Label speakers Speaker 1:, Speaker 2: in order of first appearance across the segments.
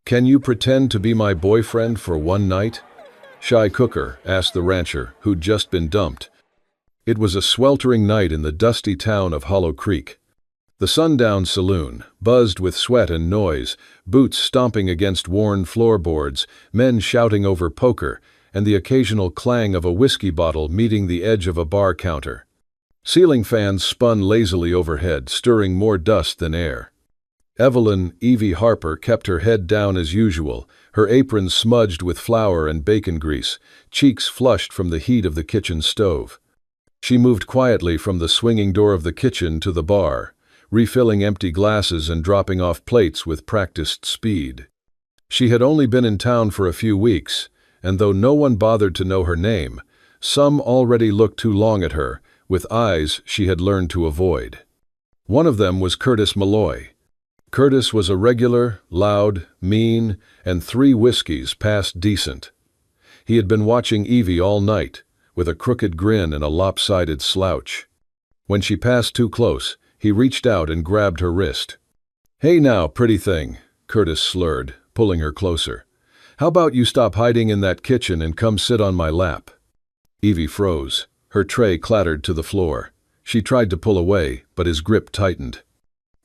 Speaker 1: Can you pretend to be my boyfriend for one night? Shy Cooker asked the rancher, who'd just been dumped. It was a sweltering night in the dusty town of Hollow Creek. The sundown saloon buzzed with sweat and noise, boots stomping against worn floorboards, men shouting over poker, and the occasional clang of a whiskey bottle meeting the edge of a bar counter. Ceiling fans spun lazily overhead, stirring more dust than air. Evelyn Evie Harper kept her head down as usual, her apron smudged with flour and bacon grease, cheeks flushed from the heat of the kitchen stove. She moved quietly from the swinging door of the kitchen to the bar, refilling empty glasses and dropping off plates with practiced speed. She had only been in town for a few weeks, and though no one bothered to know her name, some already looked too long at her, with eyes she had learned to avoid. One of them was Curtis Malloy. Curtis was a regular, loud, mean, and 3 whiskeys past decent. He had been watching Evie all night, with a crooked grin and a lopsided slouch. When she passed too close, he reached out and grabbed her wrist. "Hey now, pretty thing," Curtis slurred, pulling her closer. "How about you stop hiding in that kitchen and come sit on my lap?" Evie froze. Her tray clattered to the floor. She tried to pull away, but his grip tightened.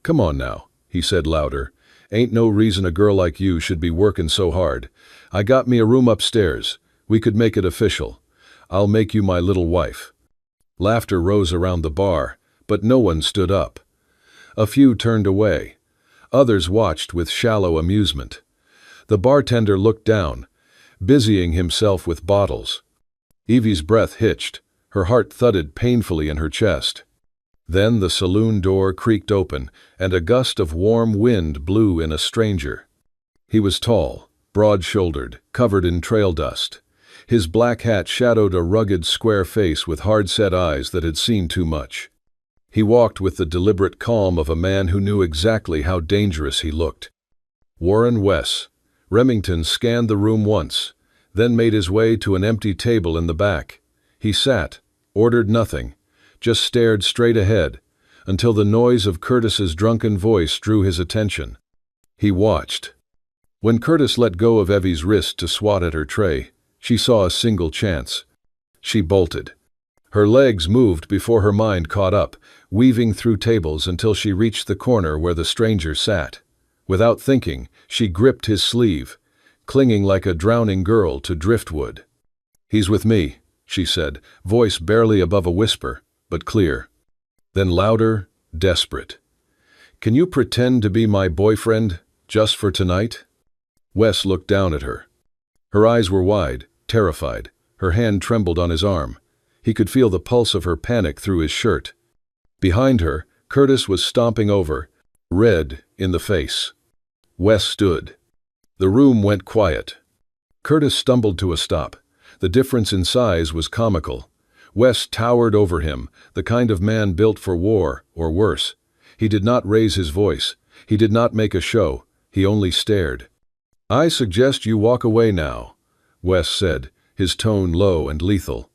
Speaker 1: "Come on now," he said louder. "Ain't no reason a girl like you should be working so hard. I got me a room upstairs. We could make it official. I'll make you my little wife." Laughter rose around the bar, but no one stood up. A few turned away. Others watched with shallow amusement. The bartender looked down, busying himself with bottles. Evie's breath hitched. Her heart thudded painfully in her chest. Then the saloon door creaked open, and a gust of warm wind blew in a stranger. He was tall, broad-shouldered, covered in trail dust. His black hat shadowed a rugged, square face with hard-set eyes that had seen too much. He walked with the deliberate calm of a man who knew exactly how dangerous he looked. Warren Wes. Remington scanned the room once, then made his way to an empty table in the back. He sat, ordered nothing, just stared straight ahead, until the noise of Curtis's drunken voice drew his attention. He watched. When Curtis let go of Evie's wrist to swat at her tray, she saw a single chance. She bolted. Her legs moved before her mind caught up, weaving through tables until she reached the corner where the stranger sat. Without thinking, she gripped his sleeve, clinging like a drowning girl to driftwood. "He's with me," she said, voice barely above a whisper, but clear. Then louder, desperate. "Can you pretend to be my boyfriend, just for tonight?" Wes looked down at her. Her eyes were wide, terrified. Her hand trembled on his arm. He could feel the pulse of her panic through his shirt. Behind her, Curtis was stomping over, red in the face. Wes stood. The room went quiet. Curtis stumbled to a stop. The difference in size was comical. Wes towered over him, the kind of man built for war, or worse. He did not raise his voice. He did not make a show. He only stared. "I suggest you walk away now," Wes said, his tone low and lethal.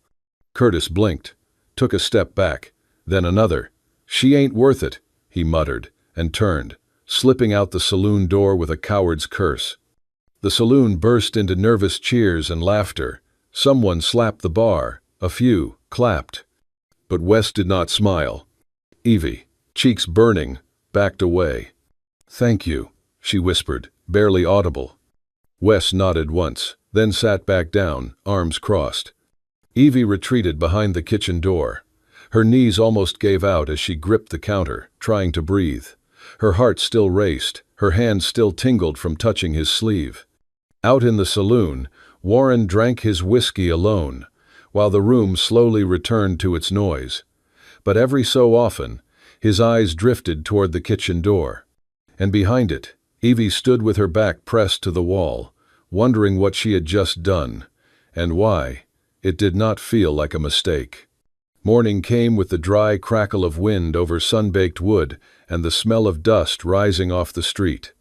Speaker 1: Curtis blinked, took a step back, then another. "She ain't worth it," he muttered, and turned, slipping out the saloon door with a coward's curse. The saloon burst into nervous cheers and laughter. Someone slapped the bar. A few clapped. But Wes did not smile. Evie, cheeks burning, backed away. "Thank you," she whispered, barely audible. Wes nodded once, then sat back down, arms crossed. Evie retreated behind the kitchen door. Her knees almost gave out as she gripped the counter, trying to breathe. Her heart still raced, her hand still tingled from touching his sleeve. Out in the saloon, Warren drank his whiskey alone, while the room slowly returned to its noise. But every so often, his eyes drifted toward the kitchen door. And behind it, Evie stood with her back pressed to the wall, wondering what she had just done, and why. It did not feel like a mistake. Morning came with the dry crackle of wind over sun-baked wood and the smell of dust rising off the street.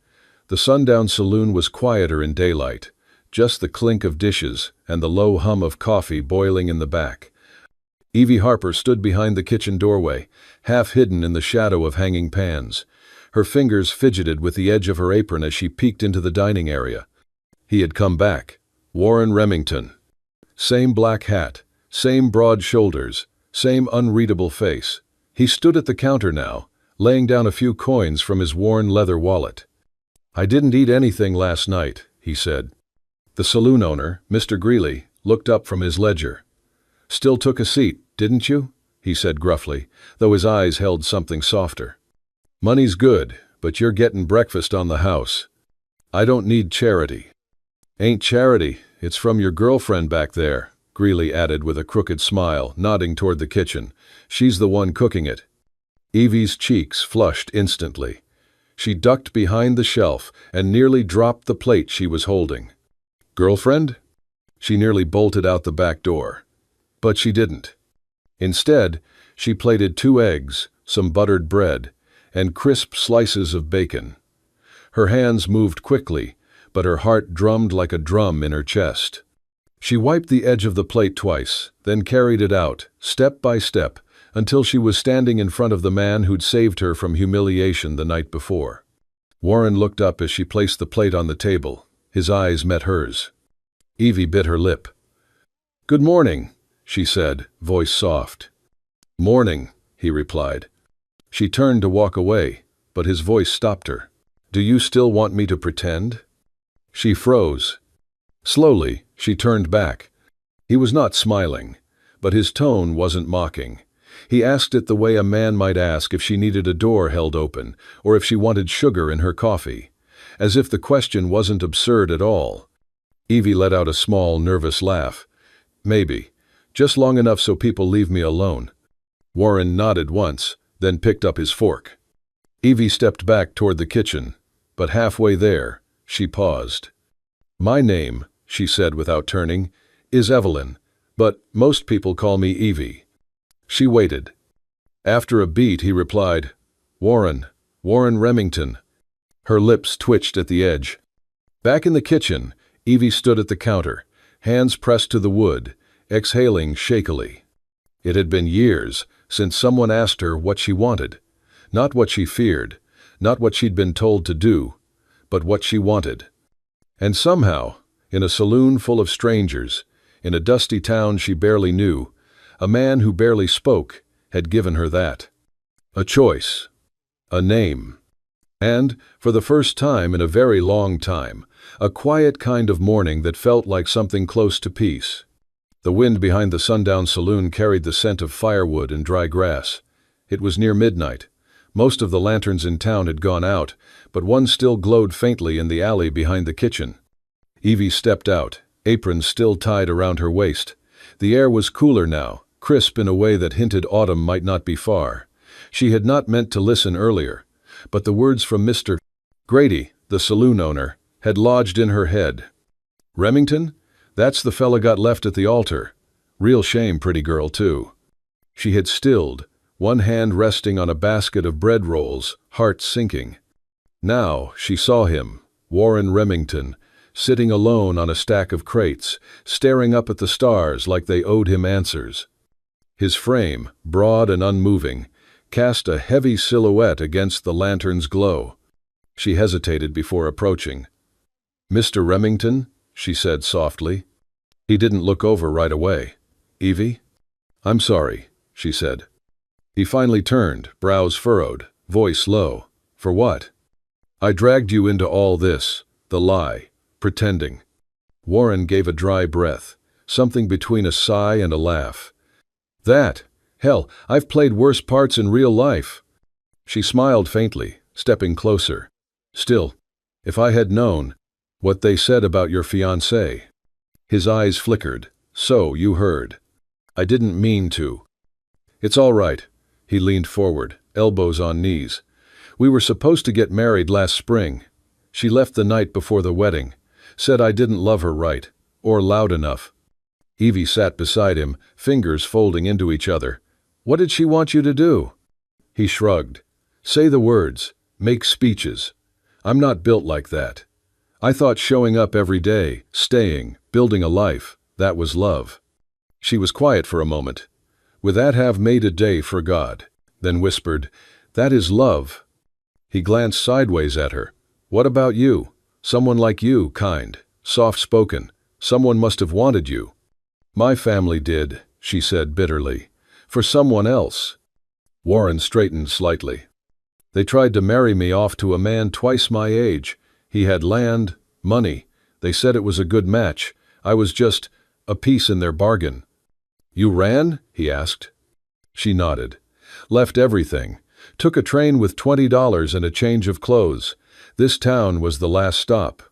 Speaker 1: The sundown saloon was quieter in daylight, just the clink of dishes and the low hum of coffee boiling in the back. Evie Harper stood behind the kitchen doorway, half hidden in the shadow of hanging pans. Her fingers fidgeted with the edge of her apron as she peeked into the dining area. He had come back. Warren Remington. Same black hat, same broad shoulders, same unreadable face. He stood at the counter now, laying down a few coins from his worn leather wallet. "I didn't eat anything last night," he said. The saloon owner, Mr. Greeley, looked up from his ledger. "Still took a seat, didn't you?" he said gruffly, though his eyes held something softer. "Money's good, but you're getting breakfast on the house. I don't need charity." "Ain't charity, it's from your girlfriend back there," Greeley added with a crooked smile, nodding toward the kitchen. "She's the one cooking it." Evie's cheeks flushed instantly. She ducked behind the shelf and nearly dropped the plate she was holding. "Girlfriend?" She nearly bolted out the back door. But she didn't. Instead, she plated 2 eggs, some buttered bread, and crisp slices of bacon. Her hands moved quickly, but her heart drummed like a drum in her chest. She wiped the edge of the plate twice, then carried it out, step by step, until she was standing in front of the man who'd saved her from humiliation the night before. Warren looked up as she placed the plate on the table. His eyes met hers. Evie bit her lip. "Good morning," she said, voice soft. "Morning," he replied. She turned to walk away, but his voice stopped her. "Do you still want me to pretend?" She froze. Slowly, she turned back. He was not smiling, but his tone wasn't mocking. He asked it the way a man might ask if she needed a door held open, or if she wanted sugar in her coffee, as if the question wasn't absurd at all. Evie let out a small, nervous laugh. "Maybe. Just long enough so people leave me alone." Warren nodded once, then picked up his fork. Evie stepped back toward the kitchen, but halfway there, she paused. "My name," she said without turning, "is Evelyn, but most people call me Evie." She waited. After a beat, he replied, Warren Remington." Her lips twitched at the edge. Back in the kitchen, Evie stood at the counter, hands pressed to the wood, exhaling shakily. It had been years since someone asked her what she wanted. Not what she feared, not what she'd been told to do, but what she wanted. And somehow, in a saloon full of strangers, in a dusty town she barely knew, a man who barely spoke had given her that. A choice. A name. And, for the first time in a very long time, a quiet kind of morning that felt like something close to peace. The wind behind the sundown saloon carried the scent of firewood and dry grass. It was near midnight. Most of the lanterns in town had gone out, but one still glowed faintly in the alley behind the kitchen. Evie stepped out, apron still tied around her waist. The air was cooler now, crisp in a way that hinted autumn might not be far. She had not meant to listen earlier, but the words from Mr. Grady, the saloon owner, had lodged in her head. "Remington? That's the fella got left at the altar. Real shame, pretty girl, too." She had stilled, one hand resting on a basket of bread rolls, heart sinking. Now she saw him, Warren Remington, sitting alone on a stack of crates, staring up at the stars like they owed him answers. His frame, broad and unmoving, cast a heavy silhouette against the lantern's glow. She hesitated before approaching. "Mr. Remington?" she said softly. He didn't look over right away. "Evie?" "I'm sorry," she said. He finally turned, brows furrowed, voice low. "For what?" "I dragged you into all this, the lie, pretending." Warren gave a dry breath, something between a sigh and a laugh. "That? Hell, I've played worse parts in real life." She smiled faintly, stepping closer. "Still, if I had known what they said about your fiancé." His eyes flickered. "So, you heard." "I didn't mean to." "It's all right." He leaned forward, elbows on knees. "We were supposed to get married last spring. She left the night before the wedding, said I didn't love her right, or loud enough." Evie sat beside him, fingers folding into each other. "What did she want you to do?" He shrugged. "Say the words, make speeches. I'm not built like that. I thought showing up every day, staying, building a life, that was love." She was quiet for a moment. "Would that have made a day for God?" Then whispered, "That is love." He glanced sideways at her. What about you? Someone like you, kind, soft-spoken. Someone must have wanted you. My family did, she said bitterly. For someone else. Warren straightened slightly. They tried to marry me off to a man twice my age. He had land, money. They said it was a good match. I was just a piece in their bargain. You ran? He asked. She nodded. Left everything. Took a train with $20 and a change of clothes. This town was the last stop.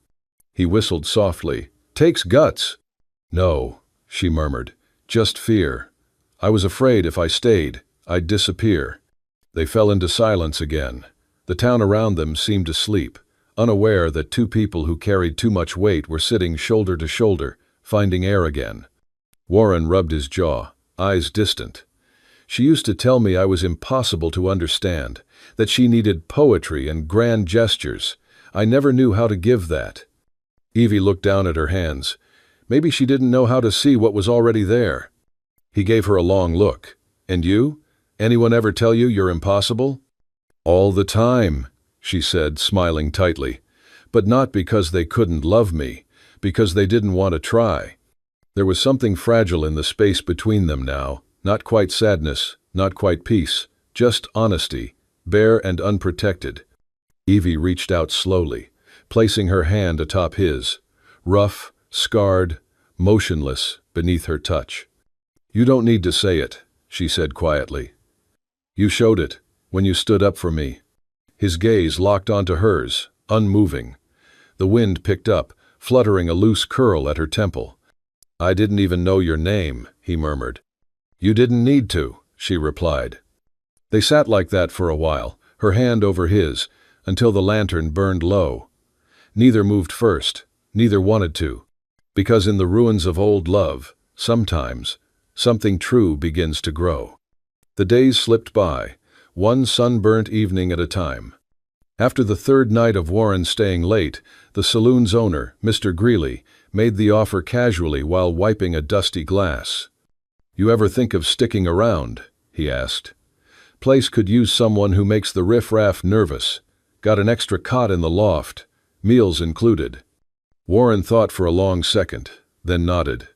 Speaker 1: He whistled softly. Takes guts. No, she murmured. Just fear. I was afraid if I stayed, I'd disappear. They fell into silence again. The town around them seemed to sleep, unaware that two people who carried too much weight were sitting shoulder to shoulder, finding air again. Warren rubbed his jaw, eyes distant. She used to tell me I was impossible to understand, that she needed poetry and grand gestures. I never knew how to give that. Evie looked down at her hands. Maybe she didn't know how to see what was already there. He gave her a long look. And you? Anyone ever tell you you're impossible? All the time, she said, smiling tightly. But not because they couldn't love me, because they didn't want to try. There was something fragile in the space between them now, not quite sadness, not quite peace, just honesty, bare and unprotected. Evie reached out slowly, placing her hand atop his, rough, scarred, motionless beneath her touch. You don't need to say it, she said quietly. You showed it, when you stood up for me. His gaze locked onto hers, unmoving. The wind picked up, fluttering a loose curl at her temple. I didn't even know your name, he murmured. You didn't need to, she replied. They sat like that for a while, her hand over his, until the lantern burned low. Neither moved first, neither wanted to. Because in the ruins of old love, sometimes, something true begins to grow. The days slipped by, one sunburnt evening at a time. After the third night of Warren staying late, the saloon's owner, Mr. Greeley, made the offer casually while wiping a dusty glass. You ever think of sticking around? He asked. Place could use someone who makes the riff-raff nervous. Got an extra cot in the loft, meals included. Warren thought for a long second, then nodded.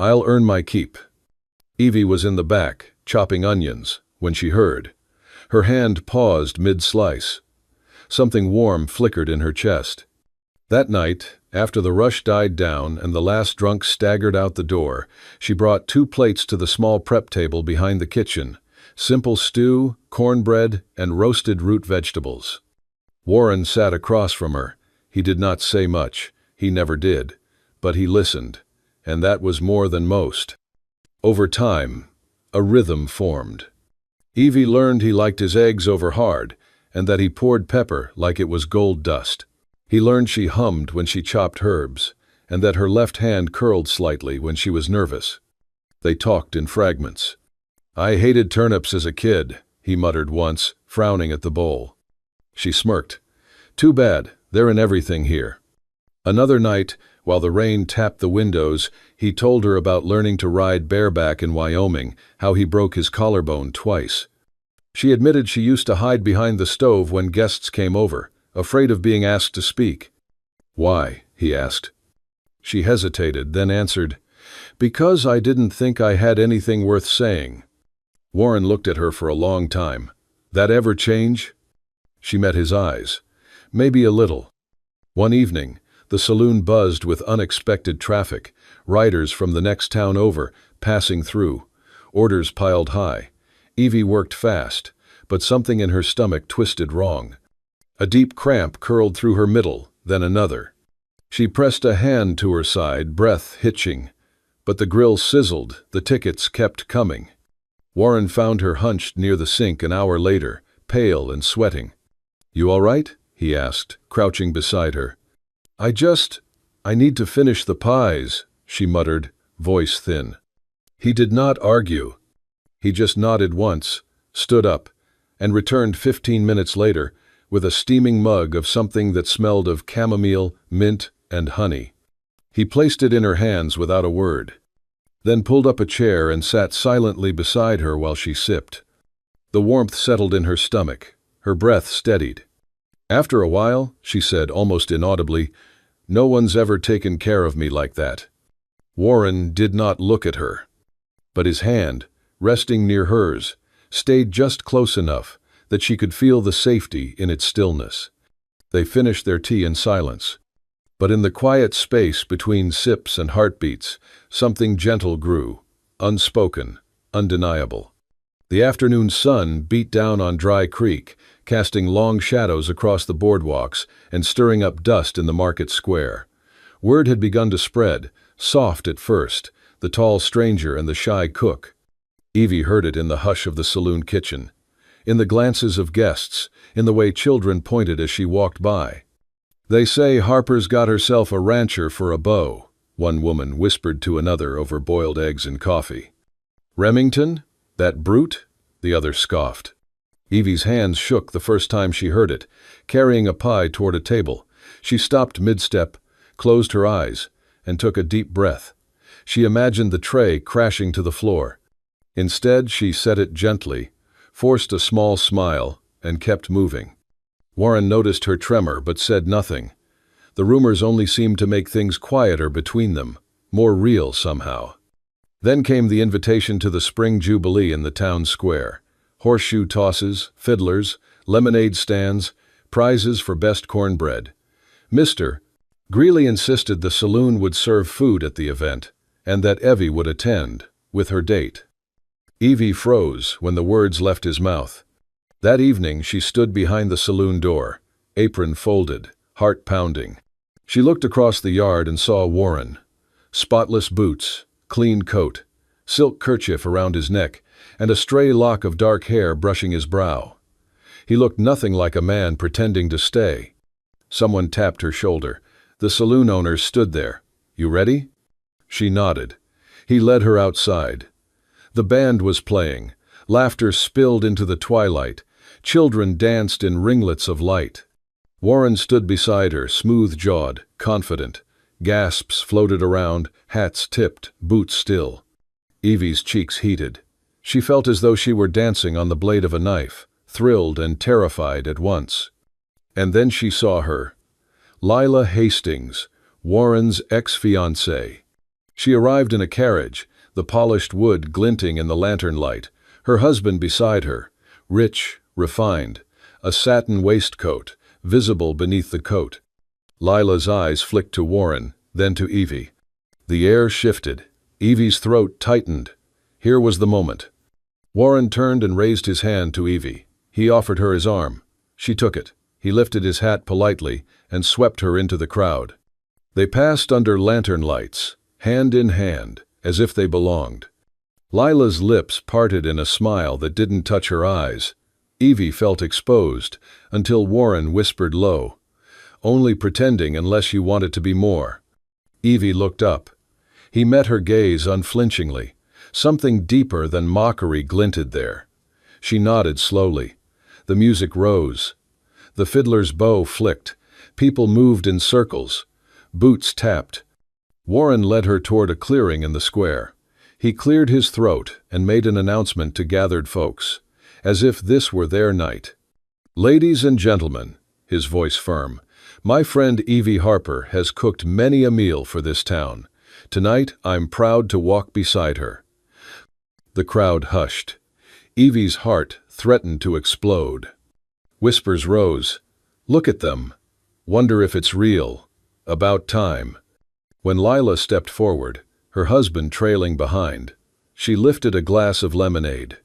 Speaker 1: I'll earn my keep. Evie was in the back, chopping onions, when she heard. Her hand paused mid-slice. Something warm flickered in her chest. That night, after the rush died down and the last drunk staggered out the door, she brought 2 plates to the small prep table behind the kitchen. Simple stew, cornbread, and roasted root vegetables. Warren sat across from her. He did not say much. He never did. But he listened. And that was more than most. Over time, a rhythm formed. Evie learned he liked his eggs over hard, and that he poured pepper like it was gold dust. He learned she hummed when she chopped herbs, and that her left hand curled slightly when she was nervous. They talked in fragments. I hated turnips as a kid, he muttered once, frowning at the bowl. She smirked. Too bad, they're in everything here. Another night, while the rain tapped the windows, he told her about learning to ride bareback in Wyoming, how he broke his collarbone twice. She admitted she used to hide behind the stove when guests came over, afraid of being asked to speak. Why? He asked. She hesitated, then answered, Because I didn't think I had anything worth saying. Warren looked at her for a long time. That ever change? She met his eyes. Maybe a little. One evening, the saloon buzzed with unexpected traffic, riders from the next town over, passing through. Orders piled high. Evie worked fast, but something in her stomach twisted wrong. A deep cramp curled through her middle, then another. She pressed a hand to her side, breath hitching. But the grill sizzled, the tickets kept coming. Warren found her hunched near the sink an hour later, pale and sweating. You all right? He asked, crouching beside her. I need to finish the pies, she muttered, voice thin. He did not argue. He just nodded once, stood up, and returned 15 minutes later with a steaming mug of something that smelled of chamomile, mint, and honey. He placed it in her hands without a word, then pulled up a chair and sat silently beside her while she sipped. The warmth settled in her stomach, her breath steadied. After a while, she said almost inaudibly, "No one's ever taken care of me like that." Warren did not look at her, but his hand, resting near hers, stayed just close enough that she could feel the safety in its stillness. They finished their tea in silence. But in the quiet space between sips and heartbeats, something gentle grew, unspoken, undeniable. The afternoon sun beat down on Dry Creek, casting long shadows across the boardwalks and stirring up dust in the market square. Word had begun to spread, soft at first, the tall stranger and the shy cook. Evie heard it in the hush of the saloon kitchen, in the glances of guests, in the way children pointed as she walked by. "They say Harper's got herself a rancher for a beau," one woman whispered to another over boiled eggs and coffee. "Remington? That brute?" the other scoffed. Evie's hands shook the first time she heard it, carrying a pie toward a table. She stopped mid-step, closed her eyes, and took a deep breath. She imagined the tray crashing to the floor. Instead, she set it gently, forced a small smile, and kept moving. Warren noticed her tremor but said nothing. The rumors only seemed to make things quieter between them, more real somehow. Then came the invitation to the spring jubilee in the town square. Horseshoe tosses, fiddlers, lemonade stands, prizes for best cornbread. Mr. Greeley insisted the saloon would serve food at the event, and that Evie would attend, with her date. Evie froze when the words left his mouth. That evening she stood behind the saloon door, apron folded, heart pounding. She looked across the yard and saw Warren. Spotless boots, clean coat, silk kerchief around his neck, and a stray lock of dark hair brushing his brow. He looked nothing like a man pretending to stay. Someone tapped her shoulder. The saloon owner stood there. "You ready?" She nodded. He led her outside. The band was playing. Laughter spilled into the twilight. Children danced in ringlets of light. Warren stood beside her, smooth-jawed, confident. Gasps floated around, hats tipped, boots still. Evie's cheeks heated. She felt as though she were dancing on the blade of a knife, thrilled and terrified at once. And then she saw her. Lila Hastings, Warren's ex-fiancée. She arrived in a carriage, the polished wood glinting in the lantern light, her husband beside her, rich, refined, a satin waistcoat, visible beneath the coat. Lila's eyes flicked to Warren, then to Evie. The air shifted. Evie's throat tightened. Here was the moment. Warren turned and raised his hand to Evie. He offered her his arm. She took it. He lifted his hat politely and swept her into the crowd. They passed under lantern lights, hand in hand, as if they belonged. Lila's lips parted in a smile that didn't touch her eyes. Evie felt exposed, until Warren whispered low, "Only pretending unless you want it to be more." Evie looked up. He met her gaze unflinchingly. Something deeper than mockery glinted there. She nodded slowly. The music rose. The fiddler's bow flicked. People moved in circles. Boots tapped. Warren led her toward a clearing in the square. He cleared his throat and made an announcement to gathered folks, as if this were their night. "Ladies and gentlemen," his voice firm, "my friend Evie Harper has cooked many a meal for this town. Tonight I'm proud to walk beside her." The crowd hushed. Evie's heart threatened to explode. Whispers rose. "Look at them. Wonder if it's real. About time." When Lila stepped forward, her husband trailing behind, she lifted a glass of lemonade.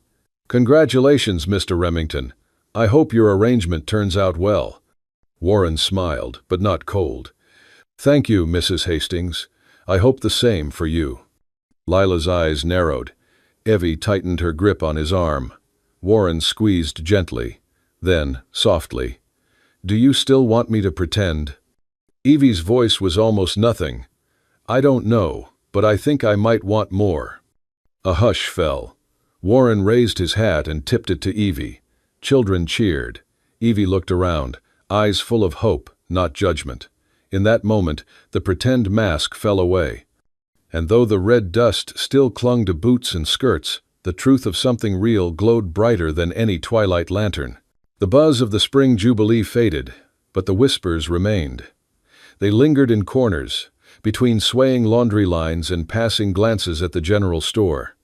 Speaker 1: "Congratulations, Mr. Remington. I hope your arrangement turns out well." Warren smiled, but not cold. "Thank you, Mrs. Hastings. I hope the same for you." Lila's eyes narrowed. Evie tightened her grip on his arm. Warren squeezed gently. Then, softly, "Do you still want me to pretend?" Evie's voice was almost nothing. "I don't know, but I think I might want more." A hush fell. Warren raised his hat and tipped it to Evie. Children cheered. Evie looked around, eyes full of hope, not judgment. In that moment, the pretend mask fell away. And though the red dust still clung to boots and skirts, the truth of something real glowed brighter than any twilight lantern. The buzz of the spring jubilee faded. but the whispers remained. They lingered in corners, between swaying laundry lines and passing glances at the general store.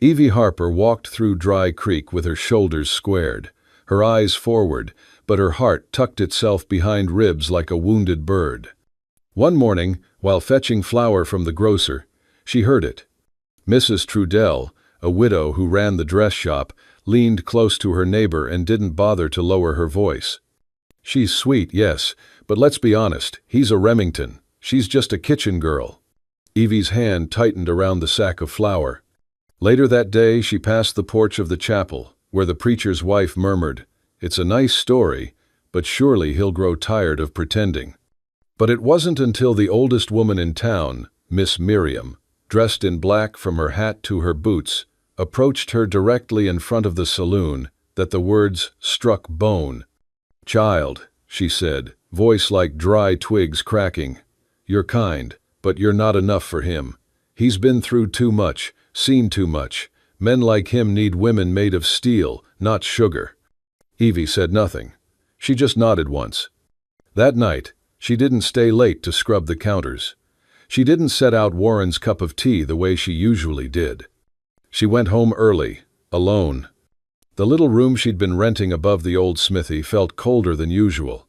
Speaker 1: Evie Harper walked through Dry Creek with her shoulders squared, her eyes forward, but her heart tucked itself behind ribs like a wounded bird. One morning, while fetching flour from the grocer, she heard it. Mrs. Trudell, a widow who ran the dress shop, leaned close to her neighbor and didn't bother to lower her voice. "She's sweet, yes, but let's be honest, he's a Remington. She's just a kitchen girl." Evie's hand tightened around the sack of flour. Later that day, she passed the porch of the chapel, where the preacher's wife murmured, "It's a nice story, but surely he'll grow tired of pretending." But it wasn't until the oldest woman in town, Miss Miriam, dressed in black from her hat to her boots, approached her directly in front of the saloon, that the words struck bone. "Child," she said, voice like dry twigs cracking, "you're kind, but you're not enough for him. He's been through too much, seen too much. Men like him need women made of steel, not sugar." Evie said nothing. She just nodded once. That night, she didn't stay late to scrub the counters. She didn't set out Warren's cup of tea the way she usually did. She went home early, alone. The little room she'd been renting above the old smithy felt colder than usual.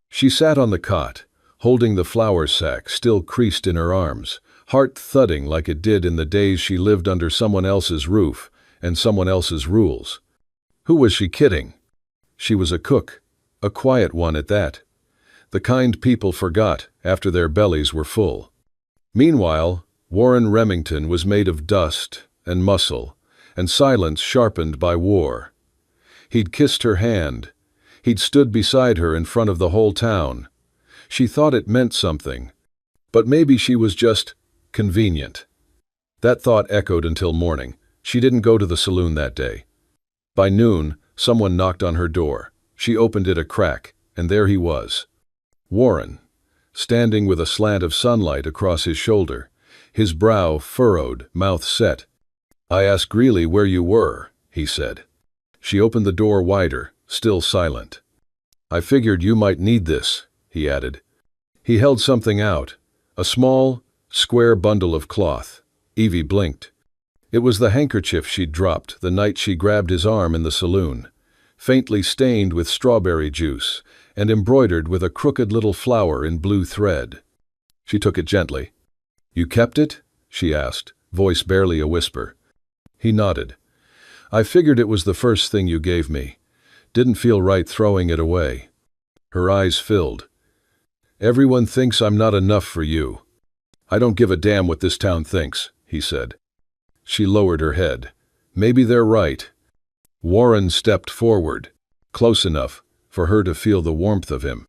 Speaker 1: She sat on the cot, holding the flour sack still creased in her arms, heart thudding like it did in the days she lived under someone else's roof and someone else's rules. Who was she kidding? She was a cook, a quiet one at that. The kind people forgot after their bellies were full. Meanwhile, Warren Remington was made of dust and muscle, and silence sharpened by war. He'd kissed her hand. He'd stood beside her in front of the whole town. She thought it meant something. But maybe she was just convenient. That thought echoed until morning. She didn't go to the saloon that day. By noon, someone knocked on her door. She opened it a crack, and there he was. Warren, standing with a slant of sunlight across his shoulder, his brow furrowed, mouth set. "I asked Greeley where you were," he said. She opened the door wider, still silent. "I figured you might need this," he added. He held something out, a small, square bundle of cloth. Evie blinked. It was the handkerchief she'd dropped the night she grabbed his arm in the saloon, faintly stained with strawberry juice and embroidered with a crooked little flower in blue thread. She took it gently. "You kept it?" she asked, voice barely a whisper. He nodded. "I figured it was the first thing you gave me. Didn't feel right throwing it away." Her eyes filled. "Everyone thinks I'm not enough for you." "I don't give a damn what this town thinks," he said. She lowered her head. "Maybe they're right." Warren stepped forward, close enough for her to feel the warmth of him.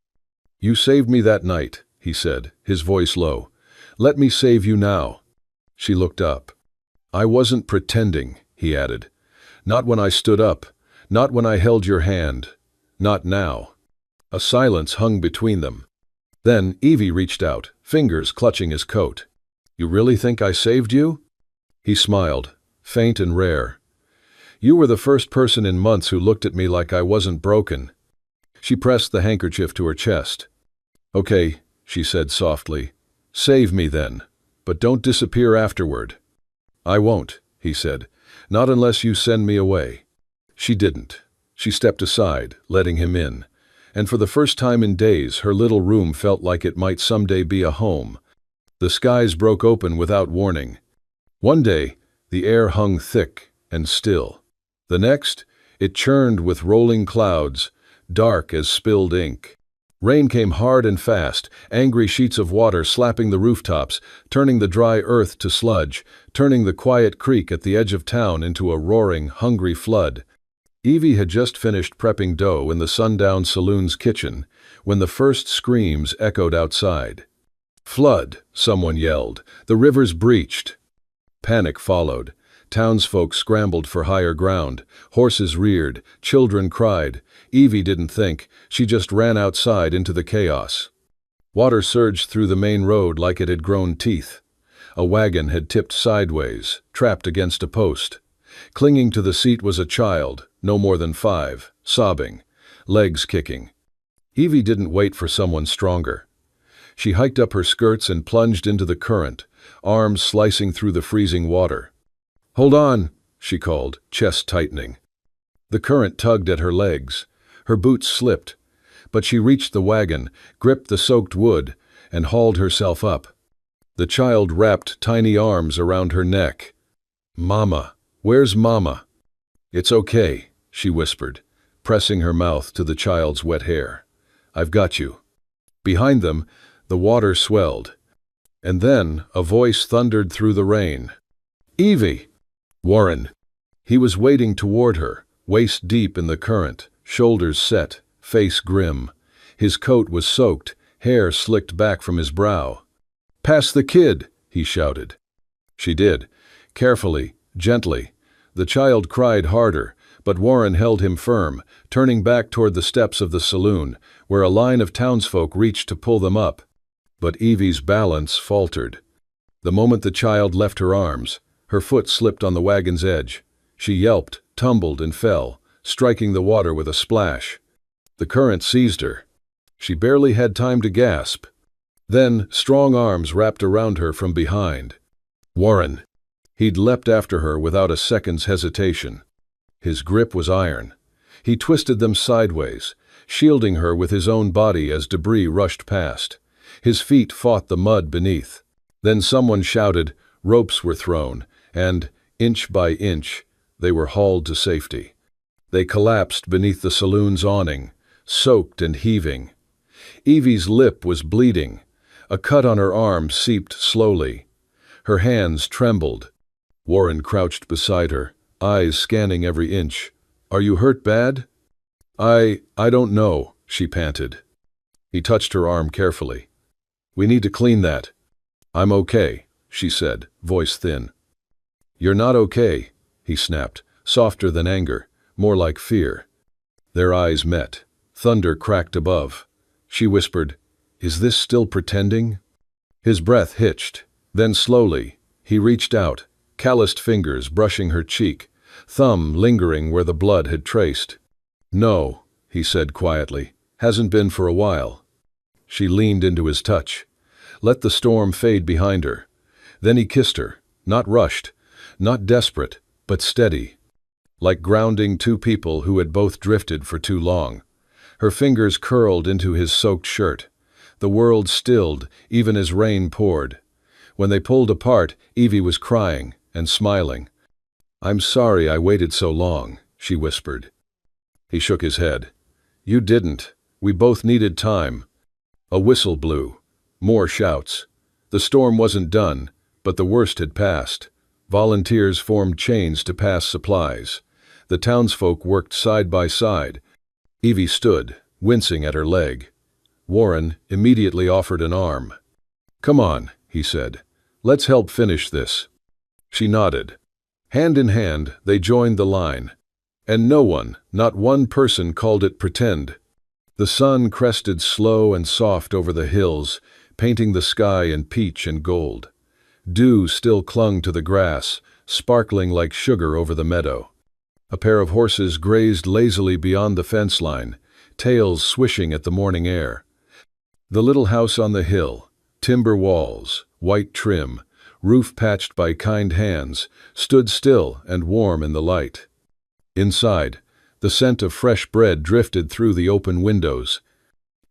Speaker 1: "You saved me that night," he said, his voice low. "Let me save you now." She looked up. "I wasn't pretending," he added. "Not when I stood up, not when I held your hand, not now." A silence hung between them. Then Evie reached out, fingers clutching his coat. "You really think I saved you?" He smiled, faint and rare. "You were the first person in months who looked at me like I wasn't broken." She pressed the handkerchief to her chest. "Okay," she said softly. "Save me then, but don't disappear afterward." "I won't," he said. "Not unless you send me away." She didn't. She stepped aside, letting him in. And for the first time in days, her little room felt like it might someday be a home. The skies broke open without warning. One day, the air hung thick and still. The next, it churned with rolling clouds, dark as spilled ink. Rain came hard and fast, angry sheets of water slapping the rooftops, turning the dry earth to sludge, turning the quiet creek at the edge of town into a roaring, hungry flood. Evie had just finished prepping dough in the sundown saloon's kitchen when the first screams echoed outside. "Flood!" someone yelled. "The river's breached!" Panic followed. Townsfolk scrambled for higher ground. Horses reared. Children cried. Evie didn't think. She just ran outside into the chaos. Water surged through the main road like it had grown teeth. A wagon had tipped sideways, trapped against a post. Clinging to the seat was a child, no more than 5, sobbing, legs kicking. Evie didn't wait for someone stronger. She hiked up her skirts and plunged into the current, arms slicing through the freezing water. "Hold on," she called, chest tightening. The current tugged at her legs. Her boots slipped, but she reached the wagon, gripped the soaked wood, and hauled herself up. The child wrapped tiny arms around her neck. "Mama, where's Mama?" "It's okay," she whispered, pressing her mouth to the child's wet hair. "I've got you." Behind them, the water swelled. And then a voice thundered through the rain. "Evie!" Warren. He was wading toward her, waist deep in the current, shoulders set, face grim. His coat was soaked, hair slicked back from his brow. "Pass the kid," he shouted. She did, carefully, gently. The child cried harder, but Warren held him firm, turning back toward the steps of the saloon, where a line of townsfolk reached to pull them up. But Evie's balance faltered. The moment the child left her arms, her foot slipped on the wagon's edge. She yelped, tumbled, and fell, striking the water with a splash. The current seized her. She barely had time to gasp. Then strong arms wrapped around her from behind. Warren. He'd leapt after her without a second's hesitation. His grip was iron. He twisted them sideways, shielding her with his own body as debris rushed past. His feet fought the mud beneath. Then someone shouted, ropes were thrown, and, inch by inch, they were hauled to safety. They collapsed beneath the saloon's awning, soaked and heaving. Evie's lip was bleeding. A cut on her arm seeped slowly. Her hands trembled. Warren crouched beside her, eyes scanning every inch. "Are you hurt bad?" I don't know," she panted. He touched her arm carefully. "We need to clean that." "I'm okay," she said, voice thin. "You're not okay," he snapped, softer than anger, more like fear. Their eyes met. Thunder cracked above. She whispered, "Is this still pretending?" His breath hitched. Then slowly, he reached out, calloused fingers brushing her cheek, thumb lingering where the blood had traced. "No," he said quietly, "hasn't been for a while." She leaned into his touch. Let the storm fade behind her. Then he kissed her, not rushed, not desperate, but steady. Like grounding two people who had both drifted for too long. Her fingers curled into his soaked shirt. The world stilled, even as rain poured. When they pulled apart, Evie was crying and smiling. "I'm sorry I waited so long," she whispered. He shook his head. "You didn't. We both needed time." A whistle blew. More shouts. The storm wasn't done, but the worst had passed. Volunteers formed chains to pass supplies. The townsfolk worked side by side. Evie stood, wincing at her leg. Warren immediately offered an arm. "Come on," he said. "Let's help finish this." She nodded. Hand in hand, they joined the line. And no one, not one person, called it pretend. The sun crested slow and soft over the hills, painting the sky in peach and gold. Dew still clung to the grass, sparkling like sugar over the meadow. A pair of horses grazed lazily beyond the fence line, tails swishing at the morning air. The little house on the hill, timber walls, white trim, roof patched by kind hands, stood still and warm in the light. Inside, the scent of fresh bread drifted through the open windows.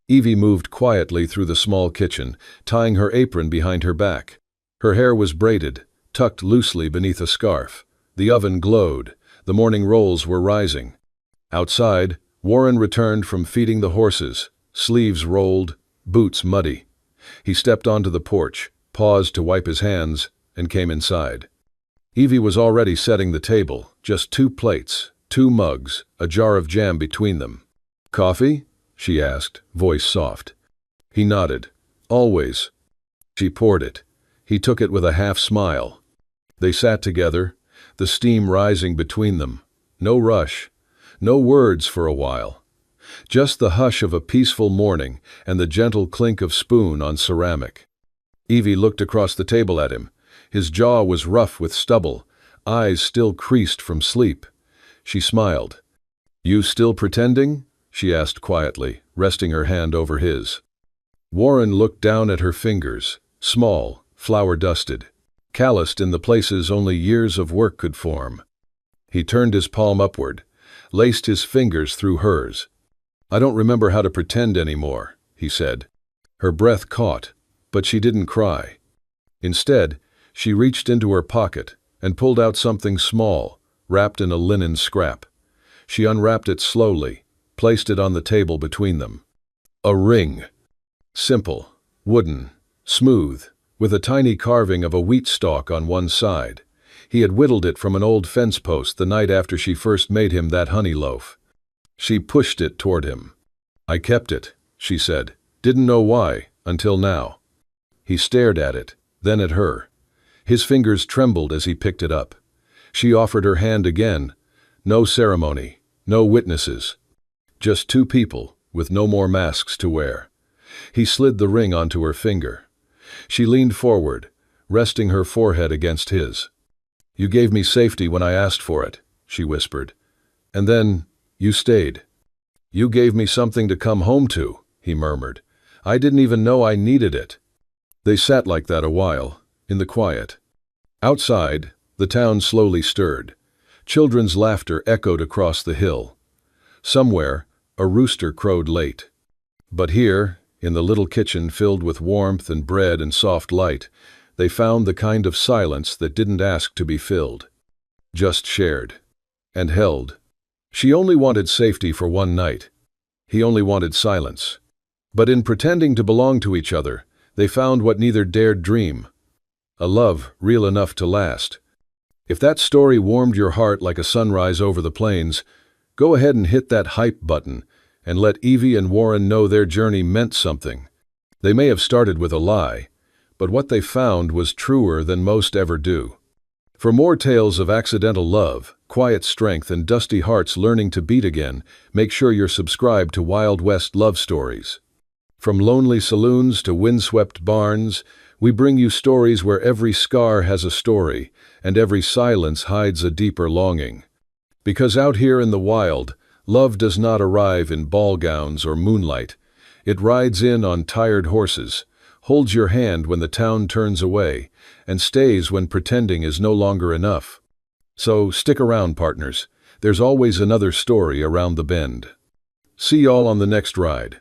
Speaker 1: Evie moved quietly through the small kitchen, tying her apron behind her back. Her hair was braided, tucked loosely beneath a scarf. The oven glowed. The morning rolls were rising. Outside, Warren returned from feeding the horses, sleeves rolled, boots muddy. He stepped onto the porch, paused to wipe his hands, and came inside. Evie was already setting the table, just 2 plates, 2 mugs, a jar of jam between them. "Coffee?" she asked, voice soft. He nodded. "Always." She poured it. He took it with a half smile. They sat together, the steam rising between them. No rush, no words for a while. Just the hush of a peaceful morning and the gentle clink of spoon on ceramic. Evie looked across the table at him. His jaw was rough with stubble, eyes still creased from sleep. She smiled. "You still pretending?" she asked quietly, resting her hand over his. Warren looked down at her fingers, small, flour-dusted, calloused in the places only years of work could form. He turned his palm upward, laced his fingers through hers. "I don't remember how to pretend anymore," he said. Her breath caught, but she didn't cry. Instead, she reached into her pocket and pulled out something small, wrapped in a linen scrap. She unwrapped it slowly, placed it on the table between them. A ring. Simple, wooden, smooth, with a tiny carving of a wheat stalk on one side. He had whittled it from an old fence post the night after she first made him that honey loaf. She pushed it toward him. "I kept it," she said. "Didn't know why, until now." He stared at it, then at her. His fingers trembled as he picked it up. She offered her hand again. No ceremony, no witnesses. Just two people, with no more masks to wear. He slid the ring onto her finger. She leaned forward, resting her forehead against his. "You gave me safety when I asked for it," she whispered. "And then, you stayed. You gave me something to come home to," he murmured. "I didn't even know I needed it." They sat like that a while, in the quiet. Outside, the town slowly stirred. Children's laughter echoed across the hill. Somewhere, a rooster crowed late. But here, in the little kitchen filled with warmth and bread and soft light, they found the kind of silence that didn't ask to be filled. Just shared. And held. She only wanted safety for one night. He only wanted silence. But in pretending to belong to each other, they found what neither dared dream. A love real enough to last. If that story warmed your heart like a sunrise over the plains, go ahead and hit that hype button and let Evie and Warren know their journey meant something. They may have started with a lie, but what they found was truer than most ever do. For more tales of accidental love, quiet strength, and dusty hearts learning to beat again, make sure you're subscribed to Wild West Love Stories. From lonely saloons to windswept barns, we bring you stories where every scar has a story, and every silence hides a deeper longing. Because out here in the wild, love does not arrive in ball gowns or moonlight. It rides in on tired horses, holds your hand when the town turns away, and stays when pretending is no longer enough. So stick around, partners. There's always another story around the bend. See y'all on the next ride.